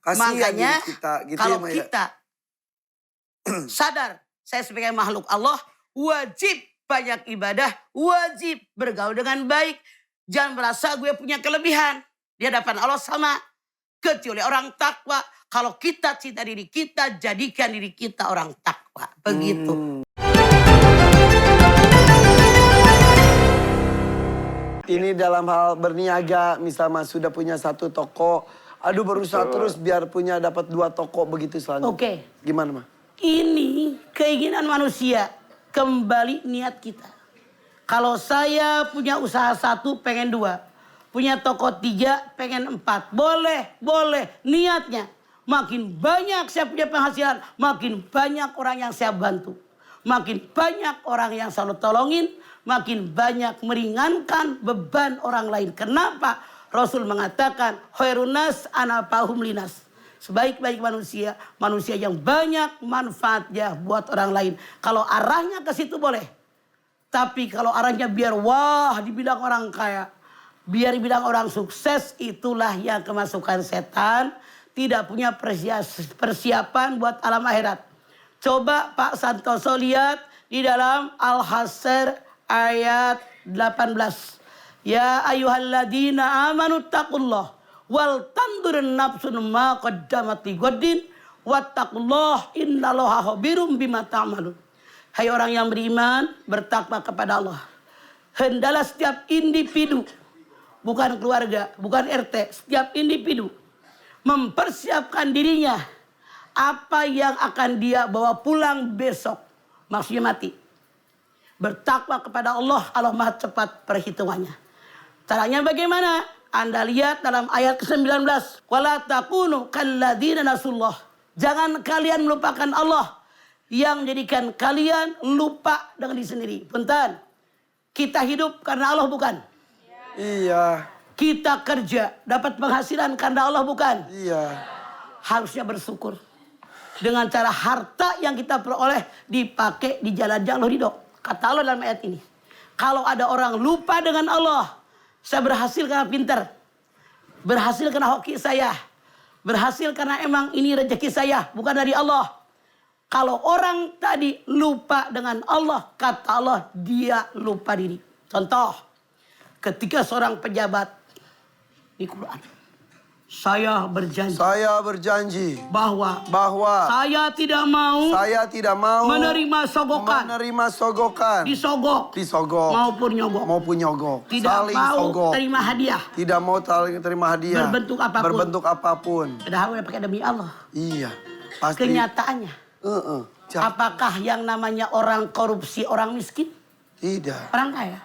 Makanya kita, gitu kalau ya, kita sadar saya sebagai makhluk Allah wajib banyak ibadah, wajib bergaul dengan baik. Jangan merasa gue punya kelebihan di hadapan Allah sama. Kecuali orang takwa. Kalau kita cinta diri kita, jadikan diri kita orang takwa. Begitu. Ini dalam hal berniaga, misal Mas sudah punya satu toko, aduh berusaha terus biar punya dapat 2 toko begitu selanjutnya. Oke. Gimana, Mas? Ini keinginan manusia, kembali niat kita. Kalau saya punya usaha 1 pengen 2, punya toko 3 pengen 4, boleh niatnya. Makin banyak saya punya penghasilan, makin banyak orang yang saya bantu. Makin banyak orang yang selalu tolongin, makin banyak meringankan beban orang lain. Kenapa? Rasul mengatakan, khairunas anafahum linas. Sebaik-baik manusia, manusia yang banyak manfaatnya buat orang lain. Kalau arahnya ke situ boleh. Tapi kalau arahnya biar wah dibilang orang kaya, biar dibilang orang sukses, itulah yang kemasukan setan. Tidak punya persiapan buat alam akhirat. Coba Pak Santoso lihat di dalam Al-Hasyr ayat 18. Ya ayyuhalladzina amanu taqullah wal tandur nafsun ma qaddamat lighadin wattaqullah innallaha khabirum bima ta'malun. Hai orang yang beriman, bertakwa kepada Allah. Hendaklah setiap individu, bukan keluarga, bukan RT, setiap individu mempersiapkan dirinya apa yang akan dia bawa pulang besok. Maksudnya mati. Bertakwa kepada Allah, Allah maha cepat perhitungannya. Caranya bagaimana? Anda lihat dalam ayat ke-19. Wala takunu kalladzina nasullah. Jangan kalian melupakan Allah yang menjadikan kalian lupa dengan diri sendiri. Bentar. Kita hidup karena Allah bukan? Iya. Kita kerja dapat penghasilan karena Allah bukan? Iya. Harusnya bersyukur. Dengan cara harta yang kita peroleh dipakai di jalan-jalan Allah ridho. Kata Allah dalam ayat ini. Kalau ada orang lupa dengan Allah. Saya berhasil karena pintar. Berhasil karena hoki saya. Berhasil karena emang ini rezeki saya. Bukan dari Allah. Kalau orang tadi lupa dengan Allah. Kata Allah dia lupa diri. Contoh. Ketika seorang pejabat di Quran. Saya berjanji bahwa saya tidak mau menerima sogokan, disogok maupun nyogok. Tidak mau terima hadiah berbentuk apapun. Padahal pakai demi Allah. Iya. Pasti. Kenyataannya. Apakah yang namanya orang korupsi orang miskin? Tidak. Orang kaya.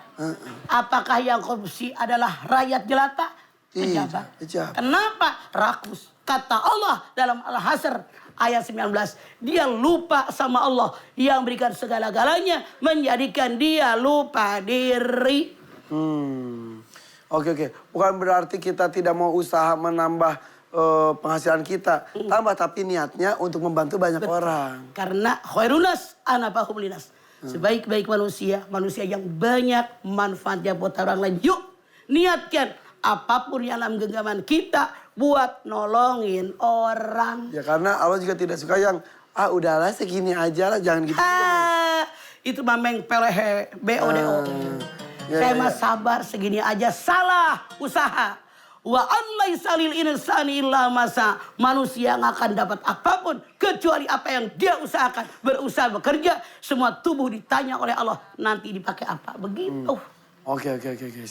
Apakah yang korupsi adalah rakyat jelata? Pejabat. Kenapa? Rakus. Kata Allah dalam Al-Hasyr ayat 19. Dia lupa sama Allah yang berikan segala-galanya. Menjadikan dia lupa diri. Oke. Bukan berarti kita tidak mau usaha menambah penghasilan kita. Tambah tapi niatnya untuk membantu banyak orang. Karena khairunas anafahum linas. Sebaik-baik manusia, manusia yang banyak manfaatnya buat orang lain. Yuk, niatkan apapun yang dalam genggaman kita buat nolongin orang. Ya karena Allah juga tidak suka yang, udahlah segini aja lah, jangan gitu. Itu mameng pelehe, BODO. Saya mah sabar segini aja, salah usaha. Wa allaisa lil insani illa masa. Manusia yang akan dapat apapun kecuali apa yang dia usahakan. Berusaha bekerja, semua tubuh ditanya oleh Allah nanti dipakai apa. Begitu. Oke.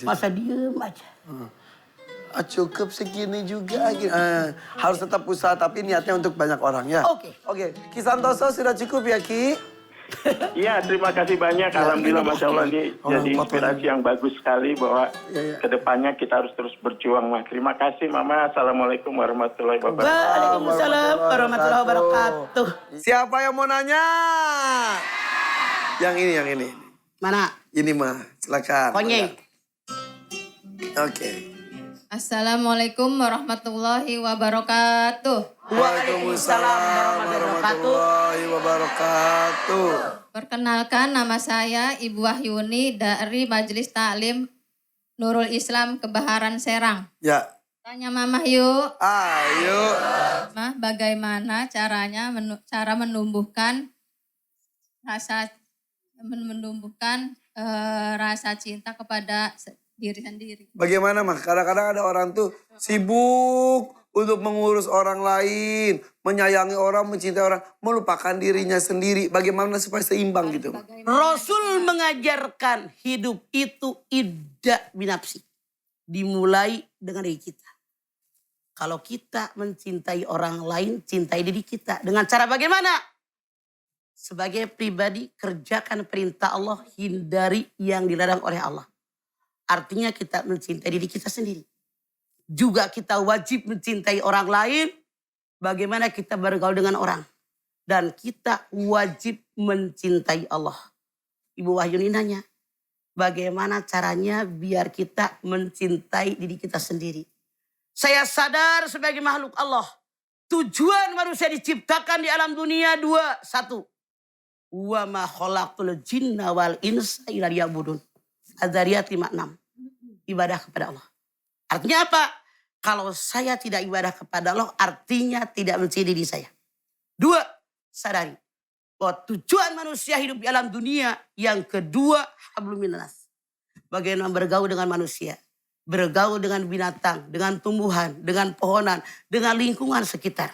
Masa diem aja. Cukup segini juga. Harus tetap usaha tapi niatnya untuk banyak orang ya. Oke. Ki Santoso sudah cukup ya Ki? Iya, terima kasih banyak. Alhamdulillah, Masya Allah, ini jadi inspirasi yang bagus sekali bahwa kedepannya kita harus terus berjuang, Mas. Terima kasih, Mama. Assalamualaikum warahmatullahi wabarakatuh. Waalaikumsalam warahmatullahi wabarakatuh. Siapa yang mau nanya? Yang ini. Mana? Ini mah, silakan. Konyeng. Oke. Assalamualaikum warahmatullahi wabarakatuh. Waalaikumsalam warahmatullahi wabarakatuh. Perkenalkan, nama saya Ibu Wahyuni dari Majelis Taklim Nurul Islam Kebaharan Serang. Ya. Tanya Mama yuk. Ayo. Mah, bagaimana caranya cara menumbuhkan rasa rasa cinta kepada diri sendiri. Bagaimana mah? Kadang-kadang ada orang tuh sibuk untuk mengurus orang lain, menyayangi orang, mencintai orang, melupakan dirinya sendiri. Bagaimana supaya seimbang gitu? Rasul mengajarkan hidup itu idda binafsi. Dimulai dengan diri kita. Kalau kita mencintai orang lain, cintai diri kita. Dengan cara bagaimana? Sebagai pribadi, kerjakan perintah Allah, hindari yang dilarang oleh Allah. Artinya kita mencintai diri kita sendiri. Juga kita wajib mencintai orang lain, bagaimana kita bergaul dengan orang. Dan kita wajib mencintai Allah. Ibu Wahyuni nanya, bagaimana caranya biar kita mencintai diri kita sendiri? Saya sadar sebagai makhluk Allah. Tujuan manusia diciptakan di alam dunia dua. Satu. Wa ma khalaqtul jinna wal insa illa liya'budun. Az-Zariyat 56. Ibadah kepada Allah. Artinya apa? Kalau saya tidak ibadah kepada Allah, artinya tidak mencintai diri saya. Dua. Sadari. Bahwa tujuan manusia hidup di alam dunia. Yang kedua, hablum minas. Bagaimana bergaul dengan manusia. Bergaul dengan binatang, dengan tumbuhan, dengan pohonan, dengan lingkungan sekitar.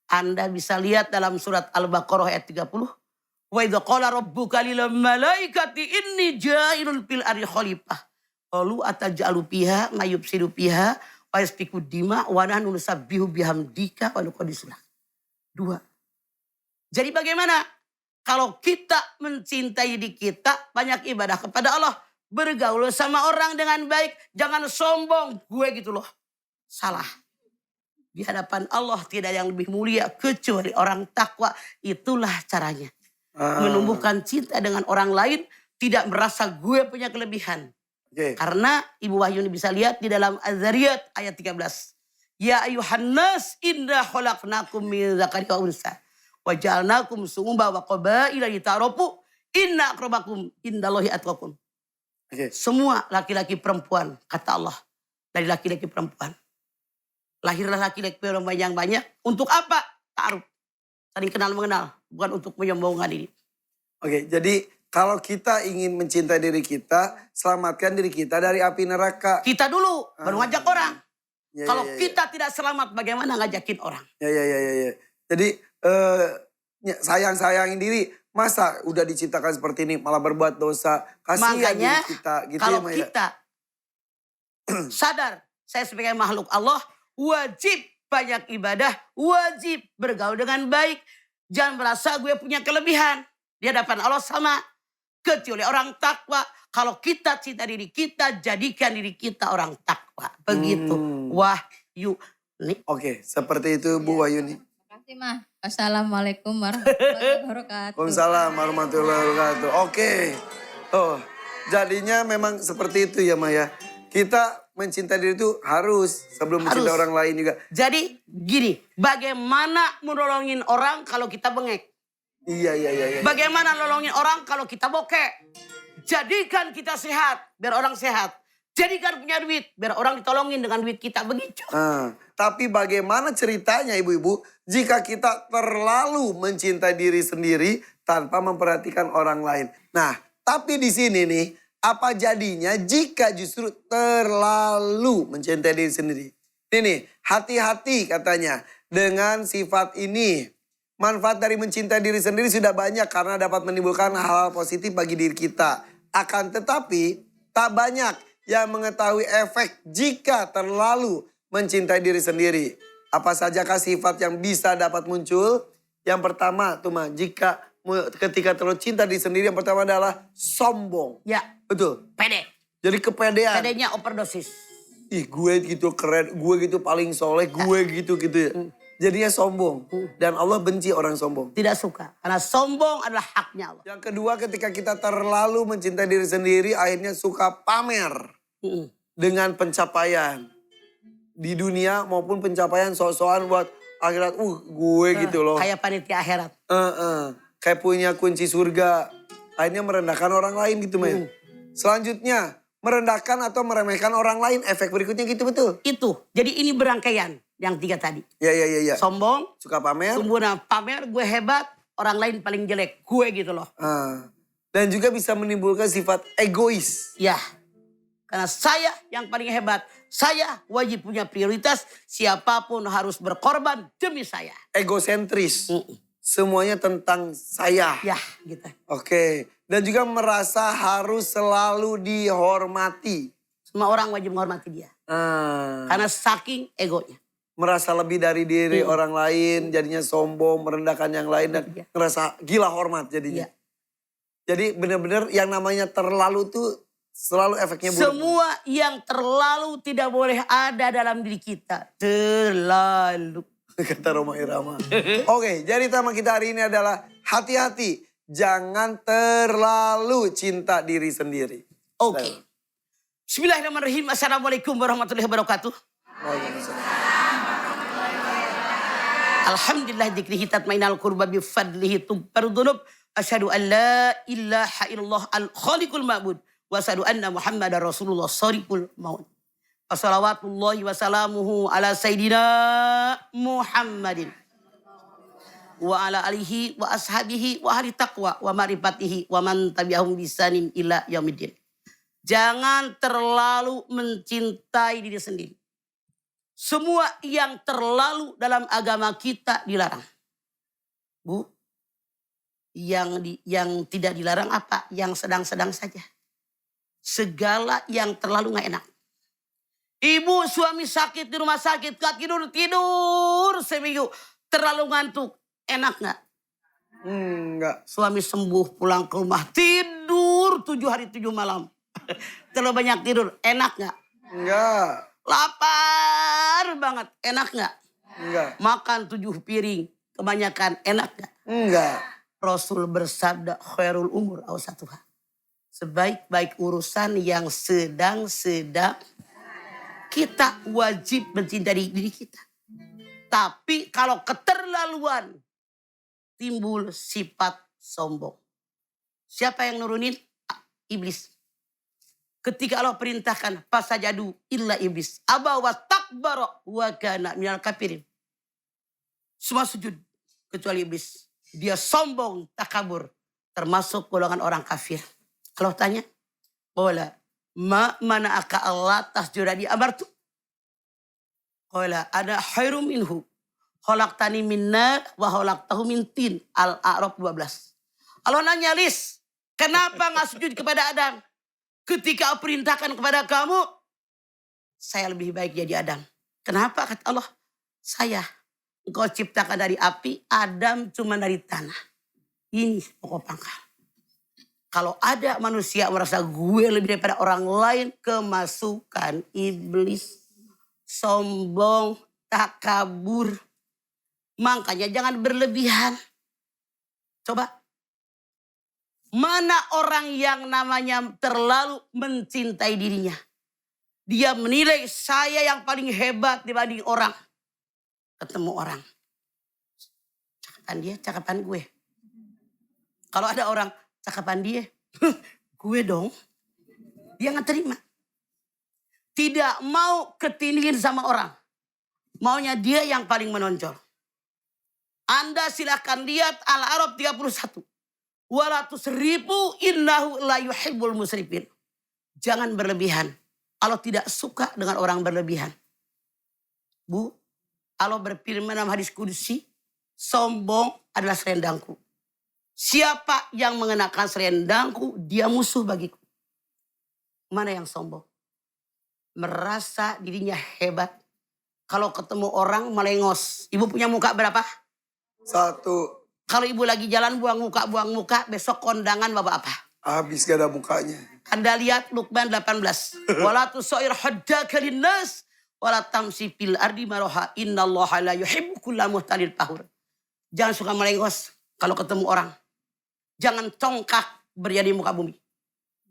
Anda bisa lihat dalam surat Al-Baqarah ayat 30. Wa idza qala rabbuka lil malaikati inni ja'ilun fil ardi khalifah. Qalu ataj'alu fiha may yufsidu fiha wa yasfiku dima wa nahnu nusabbihu bihamdika wa nuqaddisu lak. Dua. Jadi bagaimana? Kalau kita mencintai diri kita, banyak ibadah kepada Allah. Bergaul sama orang dengan baik. Jangan sombong. Gue gitu loh. Salah. Di hadapan Allah tidak ada yang lebih mulia kecuali orang takwa. Itulah caranya. Menumbuhkan cinta dengan orang lain. Tidak merasa gue punya kelebihan. Karena Ibu Wahyuni bisa lihat di dalam Az-Zariyat ayat 13. Ya ayuhan nas inna khalaqnakum min dzakari wa unsa. Wa ja'alnakum su'uba wa qabaila lita'arafu. Inna akramakum indallahi atqakum. Semua laki-laki perempuan, kata Allah. Dari laki-laki perempuan. Lahirlah laki-laki perempuan yang banyak. Untuk apa? Ta'aruf. Saling kenal mengenal. Bukan untuk menyombongkan diri. Oke, jadi kalau kita ingin mencintai diri kita, selamatkan diri kita dari api neraka. Kita dulu, baru ngajak orang. Kalau kita tidak selamat, bagaimana ngajakin orang? Jadi sayang-sayangin diri. Masa udah diciptakan seperti ini malah berbuat dosa. Kasihan makanya kita. Gitu kalau ya, kita sadar, saya sebagai makhluk Allah wajib banyak ibadah, wajib bergaul dengan baik. Jangan merasa gue punya kelebihan. Di hadapan Allah sama. Kecuali orang takwa. Kalau kita cinta diri kita, jadikan diri kita orang takwa. Begitu. Wahyu. Oke, seperti itu Bu Wahyuni. Terima kasih Mah. Assalamualaikum warahmatullahi wabarakatuh. Waalaikumsalam warahmatullahi wabarakatuh. Oke. Oh, jadinya memang seperti itu ya Maya. Kita mencintai diri itu harus sebelum mencintai orang lain juga. Jadi gini, bagaimana menolongin orang kalau kita bengek? Iya. Bagaimana nolongin orang kalau kita bokek? Jadikan kita sehat, biar orang sehat. Jadikan punya duit, biar orang ditolongin dengan duit kita, begitu. Tapi bagaimana ceritanya ibu-ibu jika kita terlalu mencintai diri sendiri tanpa memperhatikan orang lain? Nah, tapi di sini nih, apa jadinya jika justru terlalu mencintai diri sendiri? Ini, hati-hati katanya dengan sifat ini. Manfaat dari mencintai diri sendiri sudah banyak karena dapat menimbulkan hal-hal positif bagi diri kita. Akan tetapi, tak banyak yang mengetahui efek jika terlalu mencintai diri sendiri. Apa sajakah sifat yang bisa dapat muncul? Yang pertama tuh mah, ketika terlalu cinta diri sendiri, yang pertama adalah sombong. Ya. Betul. Pede. Jadi kepedean. Pedenya overdosis. Ih, gue gitu keren, gue gitu paling soleh, gue gitu ya. Jadinya sombong. Dan Allah benci orang sombong. Tidak suka. Karena sombong adalah haknya Allah. Yang kedua, ketika kita terlalu mencintai diri sendiri, akhirnya suka pamer. Dengan pencapaian. Di dunia maupun pencapaian sok-sokan buat akhirat. Gue gitu loh. Kayak panitia akhirat. Kayak punya kunci surga. Akhirnya merendahkan orang lain gitu Maya. Selanjutnya, merendahkan atau meremehkan orang lain. Efek berikutnya gitu betul. Itu. Jadi ini berangkaian yang 3 tadi. Ya. Sombong, Suka pamer. sempurna, pamer, gue hebat, orang lain paling jelek. Gue gitu loh. Dan juga bisa menimbulkan sifat egois. Ya. Karena saya yang paling hebat. Saya wajib punya prioritas. Siapapun harus berkorban demi saya. Egosentris. Semuanya tentang saya. Ya gitu. Oke. Dan juga merasa harus selalu dihormati. Semua orang wajib menghormati dia. Karena saking egonya. Merasa lebih dari diri orang lain. Jadinya sombong, merendahkan yang lain. Dan ngerasa gila hormat jadinya. Iya. Jadi benar-benar yang namanya terlalu tuh selalu efeknya buruk. Semua yang terlalu tidak boleh ada dalam diri kita. Terlalu. Kata Roma Irama. Oke, jadi tema kita hari ini adalah hati-hati. Jangan terlalu cinta diri sendiri. Oke. Bismillahirrahmanirrahim. Assalamualaikum warahmatullahi wabarakatuh. Alhamdulillah dzikrihi tatmainal qurba bi fadlihi tubbaru dzunub. Asyhadu an la ilaha illallah al-khaliqul ma'bud. Wa asyhadu anna Muhammadar Rasulullah shariqul maut. Wassalawatullahi wassalamuhu ala sayyidina Muhammadin. Wa ala alihi wa ashabihi wa ahli taqwa wa marifatihi wa man tabi'ahum bisanin ila yaumiddin. Jangan terlalu mencintai diri sendiri. Semua yang terlalu dalam agama kita dilarang. Bu, yang tidak dilarang apa? Yang sedang-sedang saja. Segala yang terlalu gak enak. Ibu suami sakit di rumah sakit, gak tidur seminggu. Terlalu ngantuk, enak gak? Enggak. Suami sembuh pulang ke rumah, tidur 7 hari 7 malam. Terlalu banyak tidur, enak gak? Enggak. Lapar banget, enak gak? Enggak. Makan 7 piring, kebanyakan, enak gak? Enggak. Rasul bersabda, khairul umur awsatuha. Sebaik-baik urusan yang sedang-sedang, kita wajib mencintai diri kita. Tapi kalau keterlaluan, timbul sifat sombong. Siapa yang nurunin? Iblis. Ketika Allah perintahkan, fasajadu illa iblis. Aba wa takbara wa kana minal kafirin. Semua sujud kecuali iblis. Dia sombong, takabur. Termasuk golongan orang kafir. Kalau tanya, qala ma mana'aka Allah tasjuda di amartu. Qala ana khairum minhu. Khalaqtani min nar wa khalaqtahu min tin. Al-A'raf 12. Allah nanya, Lis, kenapa gak sujud kepada Adam? Ketika perintahkan kepada kamu, saya lebih baik jadi Adam. Kenapa? Kata Allah, saya engkau ciptakan dari api, Adam cuma dari tanah. Ini pokok pangkal. Kalau ada manusia merasa gue lebih daripada orang lain, kemasukan iblis, sombong, takabur. Makanya jangan berlebihan. Coba. Mana orang yang namanya terlalu mencintai dirinya. Dia menilai saya yang paling hebat dibanding orang. Ketemu orang. Cakapan dia, cakapan gue. Kalau ada orang, cakapan dia, gue dong. Dia gak terima. Tidak mau ketinggian sama orang. Maunya dia yang paling menonjol. Anda silahkan lihat Al-A'raf 31. Walatus ribu innahu la yuhibbul musrifin. Jangan berlebihan. Allah tidak suka dengan orang berlebihan. Bu, Allah berfirman dalam hadis kudusi, sombong adalah selendangku. Siapa yang mengenakan selendangku, dia musuh bagiku. Mana yang sombong? Merasa dirinya hebat. Kalau ketemu orang melengos. Ibu punya muka berapa? 1. Kalau ibu lagi jalan buang muka, besok kondangan bapak apa? Habis gak ada mukanya. Anda lihat Luqman 18. Wala tusair haddaka linnas wala tamsi fil ardi maraha innallaha la yuhibbu kulla muhtalin fakhur. Jangan suka melengos kalau ketemu orang. Jangan congkak berada di muka bumi.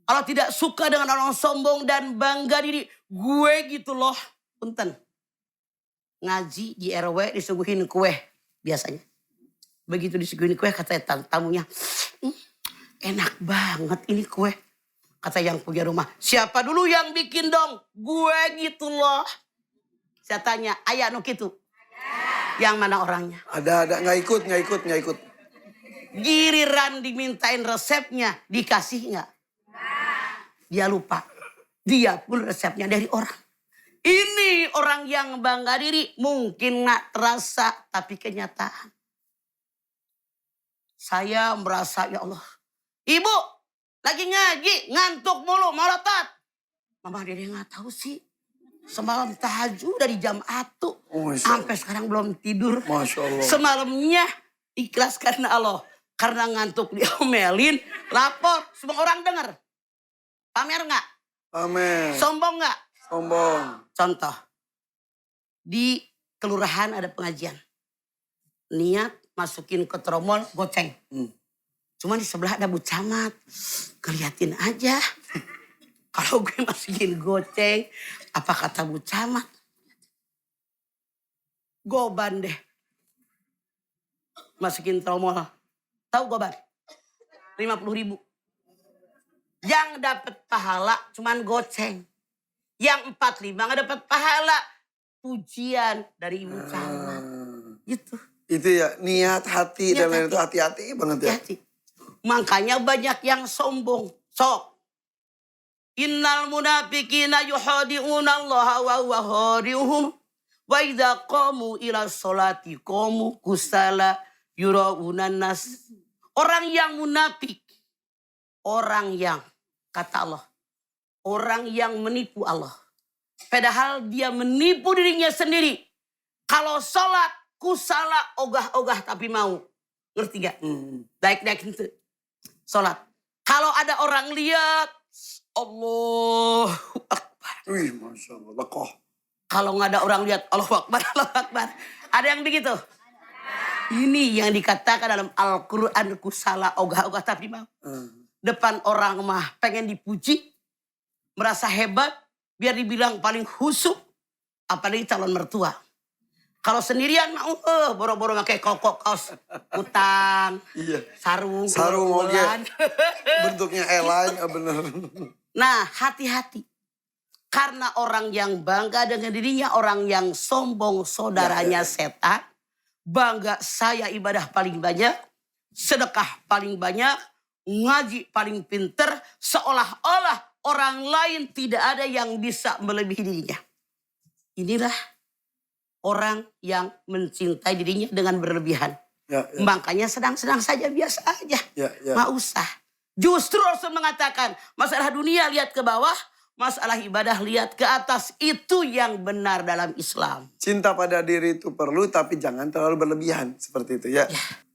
Allah tidak suka dengan orang sombong dan bangga diri. Gue gitu loh. Punten. Ngaji di RW disuguhin kue biasanya. Begitu disuguhin kue kata tamunya, enak banget ini kue. Kata yang punya rumah, siapa dulu yang bikin dong? Gue gitu loh. Saya tanya, ayah nu gitu? Yang mana orangnya? Ada, nggak ikut. Giliran dimintain resepnya, dikasih nggak? Dia lupa. Dia pun resepnya dari orang. Ini orang yang bangga diri, mungkin nggak terasa, tapi kenyataan. Saya merasa, ya Allah, ibu lagi ngaji, ngantuk mulu, molotot. Mama Dede nggak tahu sih. Semalam tahajud dari jam 1 sampai sekarang belum tidur. Masya Allah. Semalamnya ikhlas karena Allah. Karena ngantuk diomelin, lapor. Semua orang dengar. Pamer nggak? Pamer. Sombong nggak? Sombong. Contoh. Di kelurahan ada pengajian. Niat masukin ke tromol goceng. Cuma di sebelah ada Bu Camat. Keliatin aja. Kalau gue masukin goceng, apa kata Bu Camat? Goban deh. Masukin tromol. Tahu goban? 50.000. Yang dapat pahala cuman goceng. Yang 45 nggak dapat pahala. Pujian dari Ibu Camat. Gitu. Itu ya, niat hati dan lain itu hati-hati banget ya. Hati-hati. Makanya banyak yang sombong. Sok. Innal munafiqina yuhadi'una Allah wa huwa khadi'uhum. Wa idza qamu ila sholati qamu kusala yura'unan nas. Orang yang munafik. Orang yang, kata Allah, orang yang menipu Allah. Padahal dia menipu dirinya sendiri. Kalau sholat kusala ogah-ogah tapi mau. Ngerti gak? Daik-daik itu. Sholat. Kalau ada orang lihat, Allahu Akbar. Wih, Masya Allah, lekoh. Kalau nggak ada orang lihat, Allahu Akbar, Allahu Akbar. Ada yang begitu? Ini yang dikatakan dalam Al-Quran, kusala ogah-ogah tapi mau. Depan orang mah pengen dipuji, merasa hebat, biar dibilang paling khusyuk, apalagi calon mertua. Kalau sendirian mau, boro-boro pakai koko, kaos, utang, Iya. sarung Oke. bulan. Bentuknya airline, bener. Nah, hati-hati. Karena orang yang bangga dengan dirinya, orang yang sombong, saudaranya setan. Bangga saya ibadah paling banyak, sedekah paling banyak, ngaji paling pinter, seolah-olah orang lain tidak ada yang bisa melebihi dirinya. Inilah orang yang mencintai dirinya dengan berlebihan. Ya. Makanya sedang-sedang saja, biasa aja. Ya. Nggak usah. Justru Rasul mengatakan, masalah dunia lihat ke bawah, masalah ibadah lihat ke atas. Itu yang benar dalam Islam. Cinta pada diri itu perlu, tapi jangan terlalu berlebihan. Seperti itu ya.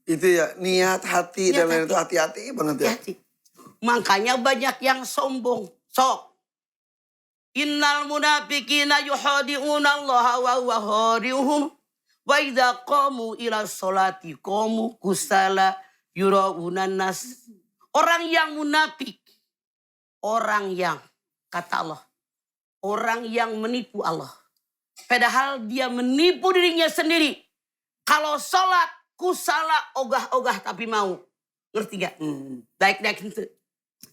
Itu ya, niat hati dan lain itu hati-hati banget ya. Hati-hati. Makanya banyak yang sombong. Sok. Innal munafiqina yuhadi'una Allah wa huwa khadi'uhum. Wa idza qamu ila sholati qamu kusala yura'unan nas. Orang yang munafik. Orang yang, kata Allah, orang yang menipu Allah. Padahal dia menipu dirinya sendiri. Kalau sholat kusala ogah-ogah tapi mau. Ngerti gak? Daik-daik itu.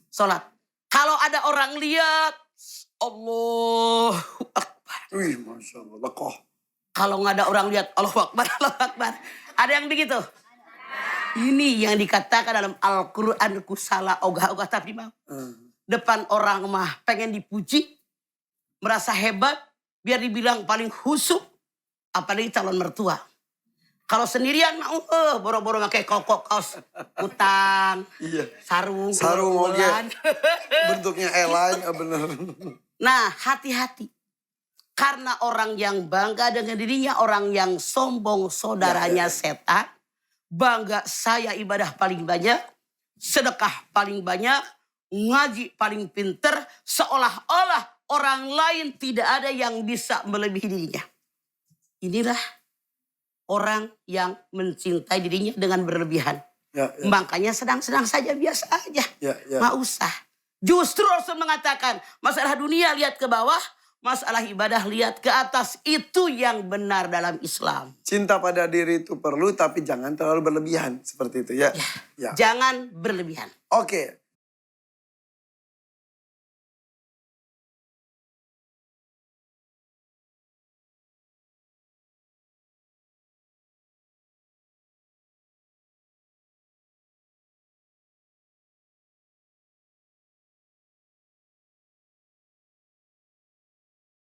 Sholat. Kalau ada orang lihat, Allahu Akbar. Wih, Masya Allah, lekoh. Kalau nggak ada orang lihat, Allahu Akbar, Allahu Akbar. Ada yang begitu? Ini yang dikatakan dalam Al-Quran, kusala ogah-ogah tapi mau. Depan orang mah pengen dipuji, merasa hebat, biar dibilang paling khusyuk, apalagi calon mertua. Kalau sendirian mau, boro-boro pakai koko, kaos, utang, sarung Oke. bulan. Bentuknya airline, bener. Nah, hati-hati. Karena orang yang bangga dengan dirinya, orang yang sombong, saudaranya setan. Bangga saya ibadah paling banyak, sedekah paling banyak, ngaji paling pinter, seolah-olah orang lain tidak ada yang bisa melebihi dirinya. Inilah orang yang mencintai dirinya dengan berlebihan. Makanya sedang-sedang saja, biasa aja. Nggak usah. Justru Rasul mengatakan, masalah dunia lihat ke bawah, masalah ibadah lihat ke atas. Itu yang benar dalam Islam. Cinta pada diri itu perlu, tapi jangan terlalu berlebihan. Seperti itu ya. Jangan berlebihan. Oke.